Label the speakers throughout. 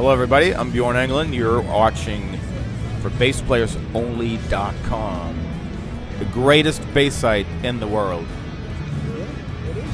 Speaker 1: Hello, everybody. I'm Bjorn Englen. You're watching for BassPlayersOnly.com, the greatest bass site in the world.
Speaker 2: Yeah, it is.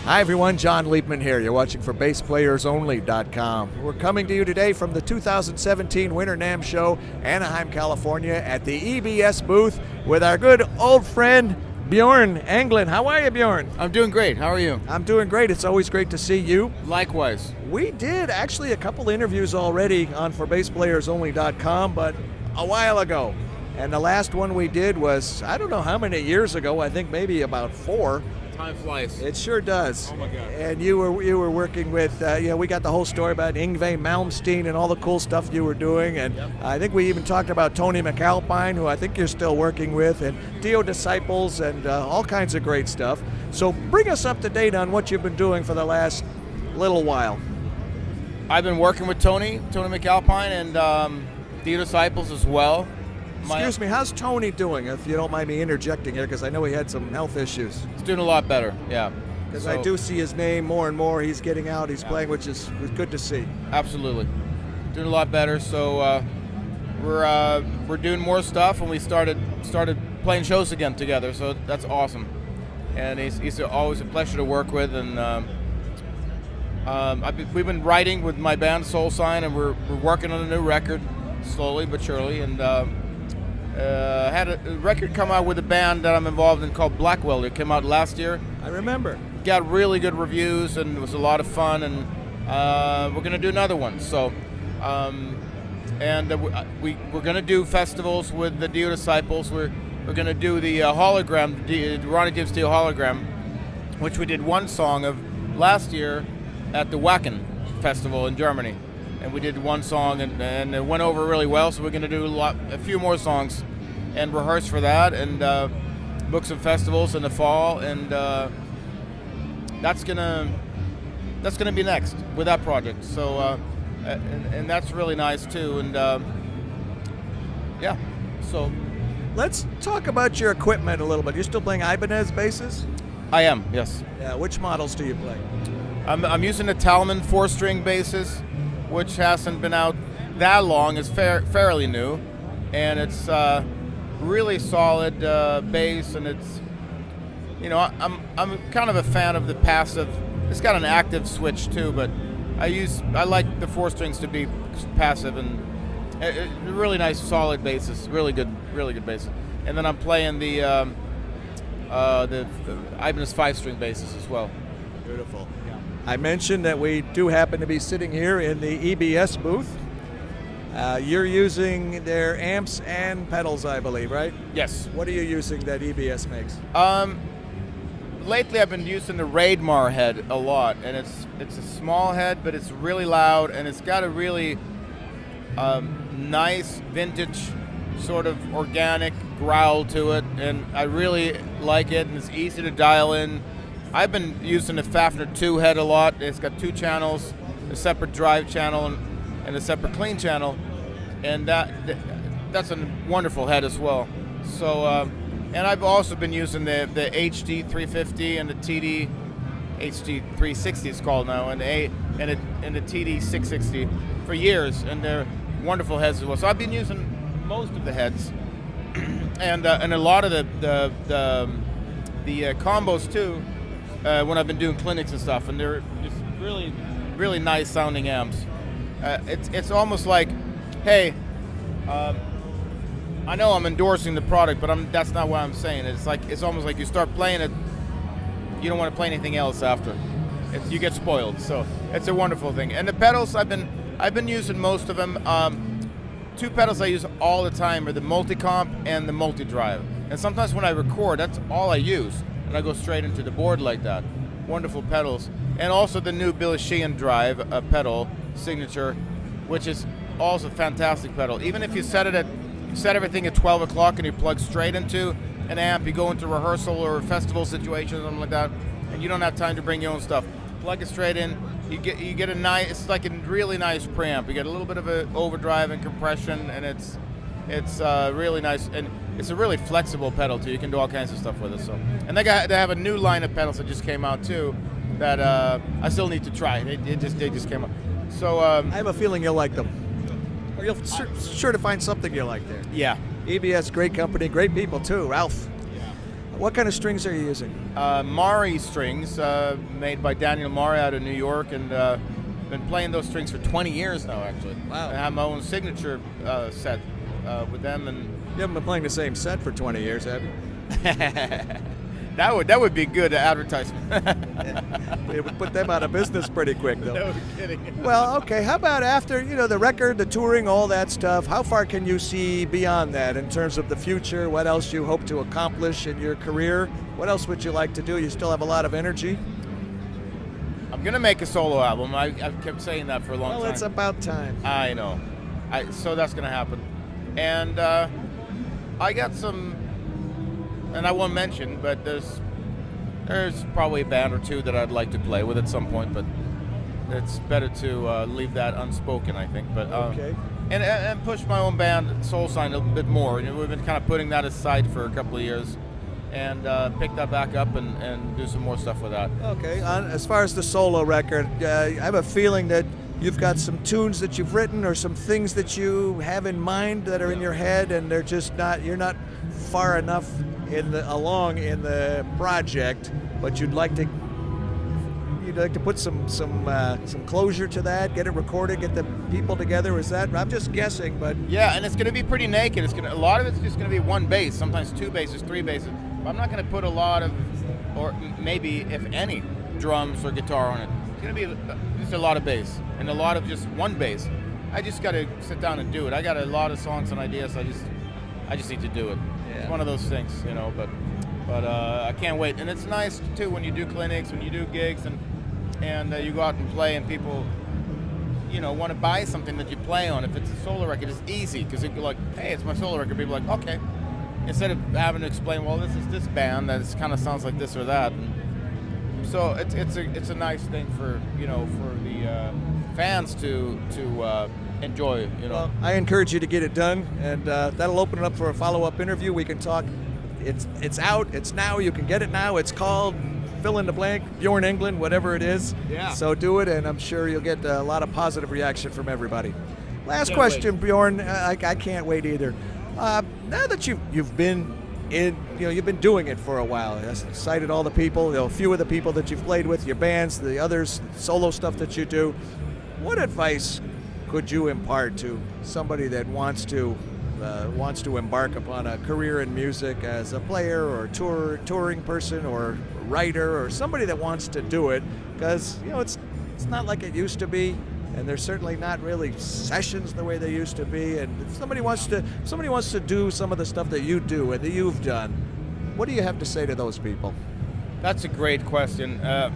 Speaker 2: Hi, everyone. John Liebman here. You're watching for BassPlayersOnly.com. We're coming to you today from the 2017 Winter NAMM Show, Anaheim, California, at the EBS booth with our good old friend, Bjorn Englen. How are you, Bjorn?
Speaker 3: I'm doing great. How are you?
Speaker 2: I'm doing great. It's always great to see you.
Speaker 3: Likewise.
Speaker 2: We did actually a couple interviews already on for BassPlayersOnly.com, but a while ago. And the last one we did was, I don't know how many years ago, I think maybe about 4.
Speaker 3: Time flies.
Speaker 2: It sure does.
Speaker 3: Oh my God.
Speaker 2: And you were working with, we got the whole story about Yngwie Malmsteen and all the cool stuff you were doing. And
Speaker 3: Yep.
Speaker 2: I think we even talked about Tony MacAlpine, who I think you're still working with, and Dio Disciples, and all kinds of great stuff. So bring us up to date on what you've been doing for the last little while.
Speaker 3: I've been working with Tony MacAlpine, and Dio Disciples as well.
Speaker 2: Excuse me, how's Tony doing, if you don't mind me interjecting here, because I know he had some health issues.
Speaker 3: He's doing a lot better, yeah.
Speaker 2: Because I do see his name more and more. He's getting out, he's playing, which is good to see.
Speaker 3: Absolutely. Doing a lot better, so we're doing more stuff, and we started playing shows again together, so that's awesome. And he's always a pleasure to work with, and we've been writing with my band Soul Sign, and we're working on a new record, slowly but surely, and had a record come out with a band that I'm involved in called Blackwell. It came out last year.
Speaker 2: I remember.
Speaker 3: Got really good reviews, and it was a lot of fun, and we're going to do another one. So, we're going to do festivals with the Dio Disciples. We're going to do the hologram, the Ronnie James Dio hologram, which we did one song of last year at the Wacken Festival in Germany. And we did one song, and it went over really well, so we're going to do a few more songs and rehearse for that, and book some festivals in the fall, and that's gonna be next with that project. So and that's really nice too, and yeah. So
Speaker 2: Let's talk about your equipment a little bit. You're still playing Ibanez basses?
Speaker 3: I am, yes.
Speaker 2: Yeah. Which models do you play?
Speaker 3: I'm using the Talman 4-string basses, which hasn't been out that long. It's fairly new, and it's really solid bass, and it's, I'm kind of a fan of the passive. It's got an active switch too, but I like the 4 strings to be passive, and really nice solid basses, really good basses. And then I'm playing the Ibanez 5-string basses as well.
Speaker 2: Beautiful. I mentioned that we do happen to be sitting here in the EBS booth. You're using their amps and pedals, I believe, right?
Speaker 3: Yes.
Speaker 2: What are you using that EBS makes?
Speaker 3: Lately I've been using the Raidmar head a lot, and it's a small head, but it's really loud, and it's got a really nice vintage sort of organic growl to it, and I really like it, and it's easy to dial in. I've been using the Fafner 2 head a lot. It's got 2 channels, a separate drive channel and a separate clean channel, and that's a wonderful head as well. So, and I've also been using the HD 350 and the TD HD 360 it's called now, and the TD 660 for years, and they're wonderful heads as well. So I've been using most of the heads, and a lot of the combos too. When I've been doing clinics and stuff, and they're just really, really nice sounding amps. It's almost like, hey, I know I'm endorsing the product, but that's not what I'm saying. It's almost like you start playing it, you don't want to play anything else after. You get spoiled. So it's a wonderful thing. And the pedals, I've been using most of them. 2 pedals I use all the time are the multi-comp and the multi-drive. And sometimes when I record, that's all I use. And I go straight into the board like that. Wonderful pedals. And also the new Billy Sheehan drive pedal signature, which is also a fantastic pedal. Even if you set everything at 12 o'clock and you plug straight into an amp, you go into rehearsal or festival situation or something like that, and you don't have time to bring your own stuff. Plug it straight in. You get a nice. It's like a really nice preamp. You get a little bit of a overdrive and compression, and it's really nice. And it's a really flexible pedal too. You can do all kinds of stuff with it. So, and they have a new line of pedals that just came out too, that I still need to try. They just came out. So
Speaker 2: I have a feeling you'll like them. Or you'll sure to find something you like there.
Speaker 3: yeah.
Speaker 2: EBS, great company, great people too. Ralph, what kind of strings are you using?
Speaker 3: Mari strings, made by Daniel Mari out of New York, and been playing those strings for 20 years now, actually.
Speaker 2: Wow.
Speaker 3: I have my own signature set with them, and
Speaker 2: You haven't been playing the same set for 20 years, have you?
Speaker 3: that would be good advertisement.
Speaker 2: It would put them out of business pretty quick, though.
Speaker 3: No kidding.
Speaker 2: Well, okay, how about after, the record, the touring, all that stuff, how far can you see beyond that in terms of the future? What else you hope to accomplish in your career? What else would you like to do? You still have a lot of energy?
Speaker 3: I'm gonna make a solo album. I've kept saying that for a long time.
Speaker 2: Well, it's about time.
Speaker 3: I know. So that's gonna happen, and I got some, and I won't mention, but there's probably a band or two that I'd like to play with at some point, but it's better to leave that unspoken, I think. But
Speaker 2: Okay.
Speaker 3: and push my own band, Soul Sign, a little bit more. We've been kind of putting that aside for a couple of years, and pick that back up and do some more stuff with that.
Speaker 2: Okay, as far as the solo record, I have a feeling that you've got some tunes that you've written or some things that you have in mind that are in your head, and they're just you're not far enough along in the project, but you'd like to put some closure to that, get it recorded, get the people together. Is that? I'm just guessing, but
Speaker 3: Yeah, and it's going to be pretty naked. A lot of it's just going to be one bass, sometimes two basses, three basses. But I'm not going to put a lot of, or maybe if any, drums or guitar on it. It's going to be just a lot of bass and a lot of just one bass. I just got to sit down and do it. I got a lot of songs and ideas. I just need to do it.
Speaker 2: Yeah.
Speaker 3: It's one of those things, But I can't wait. And it's nice too when you do clinics, when you do gigs, and you go out and play, and people, want to buy something that you play on. If it's a solo record, it's easy because you're like, hey, it's my solo record. People are like, okay. Instead of having to explain, well, this is this band that kind of sounds like this or that. And so it's a nice thing for the fans to enjoy.
Speaker 2: Well, I encourage you to get it done, and that'll open it up for a follow-up interview. We can talk. It's out. It's now. You can get it now. It's called fill in the blank, Bjorn Englen, whatever it is.
Speaker 3: Yeah.
Speaker 2: So do it, and I'm sure you'll get a lot of positive reaction from everybody. Last
Speaker 3: Can't
Speaker 2: question, Bjorn. I can't wait either. Now that you've been you've been doing it for a while. I cited all the people, a few of the people that you've played with, your bands, the others, solo stuff that you do. What advice could you impart to somebody that wants to embark upon a career in music as a player or touring person or writer or somebody that wants to do it? Because it's not like it used to be, and there's certainly not really sessions the way they used to be. And if somebody wants to do some of the stuff that you do and that you've done, what do you have to say to those people?
Speaker 3: That's a great question. And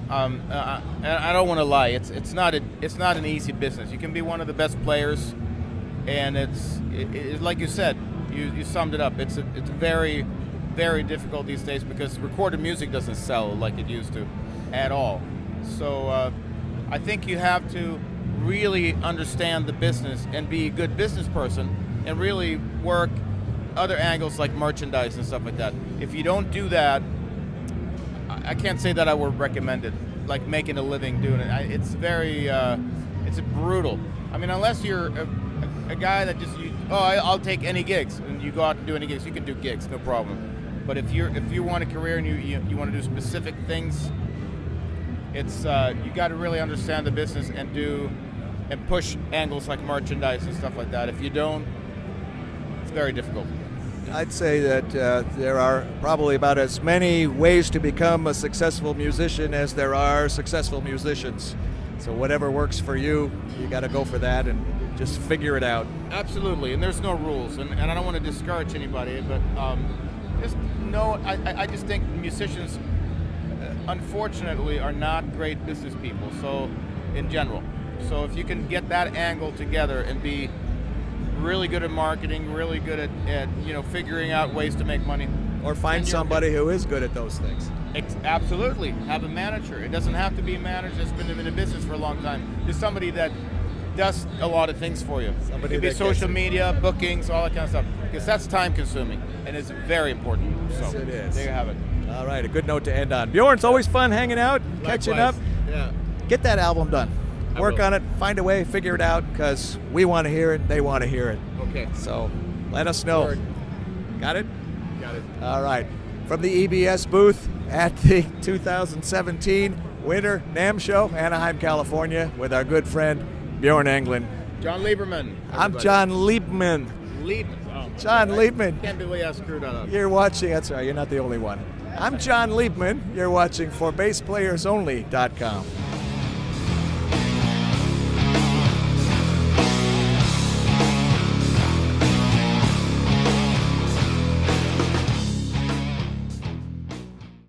Speaker 3: I don't want to lie. It's not an easy business. You can be one of the best players, and it's like you said. You summed it up. It's very, very difficult these days because recorded music doesn't sell like it used to, at all. So I think you have to really understand the business and be a good business person, and really work other angles like merchandise and stuff like that. If you don't do that, I can't say that I would recommend it, like making a living doing it. It's very, it's brutal. I mean, unless you're a guy that I'll take any gigs, and you go out and do any gigs, you can do gigs, no problem. But if you want a career and you want to do specific things, it's you got to really understand the business and push angles like merchandise and stuff like that. If you don't, it's very difficult.
Speaker 2: I'd say that there are probably about as many ways to become a successful musician as there are successful musicians. So whatever works for you, you got to go for that and just figure it out.
Speaker 3: Absolutely, and there's no rules, and I don't want to discourage anybody, but just know, I just think musicians, unfortunately, are not great business people, so in general. So if you can get that angle together and be really good at marketing, really good at figuring out ways to make money.
Speaker 2: Or find somebody who is good at those things.
Speaker 3: Absolutely. Have a manager. It doesn't have to be a manager that's been in the business for a long time. Just somebody that does a lot of things for you.
Speaker 2: Somebody
Speaker 3: it could be
Speaker 2: that
Speaker 3: social media, bookings, all that kind of stuff. because that's time consuming and it's very important. So
Speaker 2: Yes, it is.
Speaker 3: there you have it.
Speaker 2: All right, a good note to end on. Bjorn, it's always fun hanging out, catching up.
Speaker 3: Likewise. Yeah.
Speaker 2: Get that album done.
Speaker 3: I
Speaker 2: Work
Speaker 3: will.
Speaker 2: on it, find a way, figure it out, because we want to hear it, they want to hear it.
Speaker 3: Okay.
Speaker 2: So let us know.
Speaker 3: Word.
Speaker 2: Got it?
Speaker 3: Got it.
Speaker 2: All right. From the EBS booth at the 2017 Winter NAMM Show, Anaheim, California, with our good friend Bjorn Englen.
Speaker 3: John Lieberman.
Speaker 2: I'm John Liebman.
Speaker 3: Liebman. Oh,
Speaker 2: John
Speaker 3: I
Speaker 2: Liebman.
Speaker 3: can't believe I screwed that up.
Speaker 2: You're watching, that's right, you're not the only one. I'm John Liebman. You're watching for BassPlayersOnly.com.